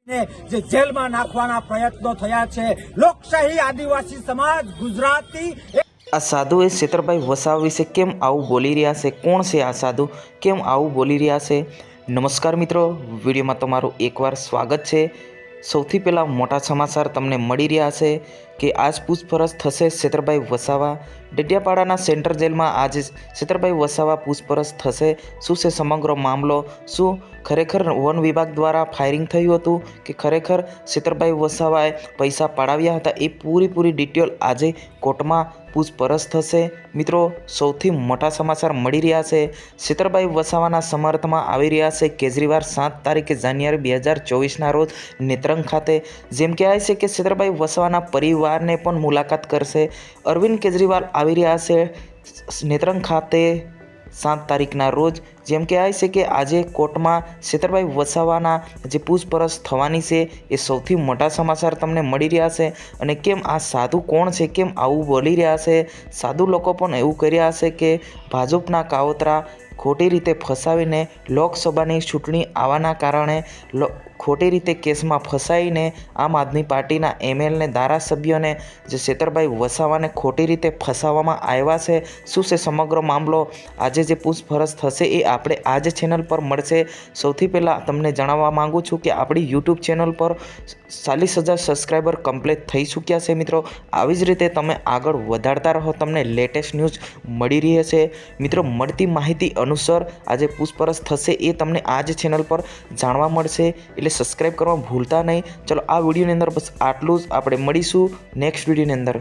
જે જેલમાં નાખવાના પ્રયત્નો થયા છે। લોકશાહી આદિવાસી સમાજ ગુજરાતી આ સાધુએ છેતરભાઈ વસાવા વિશે કેમ આવું બોલી રહ્યા છે? કોણ છે આ સાધુ? કેમ આવું બોલી રહ્યા છે? નમસ્કાર મિત્રો, વિડીયોમાં તમારું એકવાર સ્વાગત છે। સૌથી પહેલાં મોટા સમાચાર તમને મળી રહ્યા છે કે આજ પૂછપરછ થશે છેતરભાઈ વસાવા। ડેડિયાપાડાના સેન્ટ્રલ જેલમાં આજે છેતરભાઈ વસાવા પૂછપરછ થશે। શું છે સમગ્ર મામલો? શું ખરેખર વન વિભાગ દ્વારા ફાયરિંગ થયું હતું કે ખરેખર છેતરભાઈ વસાવાએ પૈસા પડાવ્યા હતા? એ પૂરી ડિટેલ આજે કોર્ટમાં પૂછપરછ થશે। મિત્રો, સૌથી મોટા સમાચાર મળી રહ્યા છે। છેતરભાઈ વસાવાના સમર્થનમાં આવી રહ્યા છે કેજરીવાલ 7 તારીખે જાન્યુઆરી 2024ના રોજ નેત્રંગ ખાતે। જેમ કહેવાય છે કે છેતરભાઈ વસાવાના પરિવારને પણ મુલાકાત કરશે। અરવિંદ કેજરીવાલ આવી રહ્યા છે નેત્રંગ ખાતે 7 તારીખના રોજ। જેમ કહેવાય છે કે આજે કોર્ટમાં છેતરભાઈ વસાવાના જે પૂછપરછ થવાની છે એ સૌથી મોટા સમાચાર તમને મળી રહ્યા છે। અને કેમ આ સાધુ કોણ છે? કેમ આવું બોલી રહ્યા છે? સાધુ લોકો પણ એવું કરી રહ્યા છે કે ભાજપના કાવતરા ખોટી રીતે ફસાવીને લોકસભાની ચૂંટણી આવવાના કારણે ખોટી રીતે કેસમાં ફસાઈને આમ આદમી પાર્ટીના એમએલએ ધારાસભ્યોને જે છેતરભાઈ વસાવાને ખોટી રીતે ફસાવવામાં આવ્યા છે। શું છે સમગ્ર મામલો? આજે જે પૂછપરછ થશે એ આપણે આ જ ચેનલ પર મળશે। સૌથી પહેલાં તમને જણાવવા માગું છું કે આપણી યુટ્યુબ ચેનલ પર 40,000 સબસ્ક્રાઈબર કમ્પ્લીટ થઈ ચૂક્યા છે મિત્રો। આવી જ રીતે તમે આગળ વધારતા રહો, તમને લેટેસ્ટ ન્યૂઝ મળી રહી છે મિત્રો। મળતી માહિતી અનુસાર આજે પૂછપરછ થશે એ તમને આ જ ચેનલ પર જાણવા મળશે, એટલે સબસ્ક્રાઈબ કરવા ભૂલતા નહીં। ચલો, આ વિડીયોની અંદર બસ આટલું જ। આપણે મળીશું નેક્સ્ટ વિડીયોની અંદર।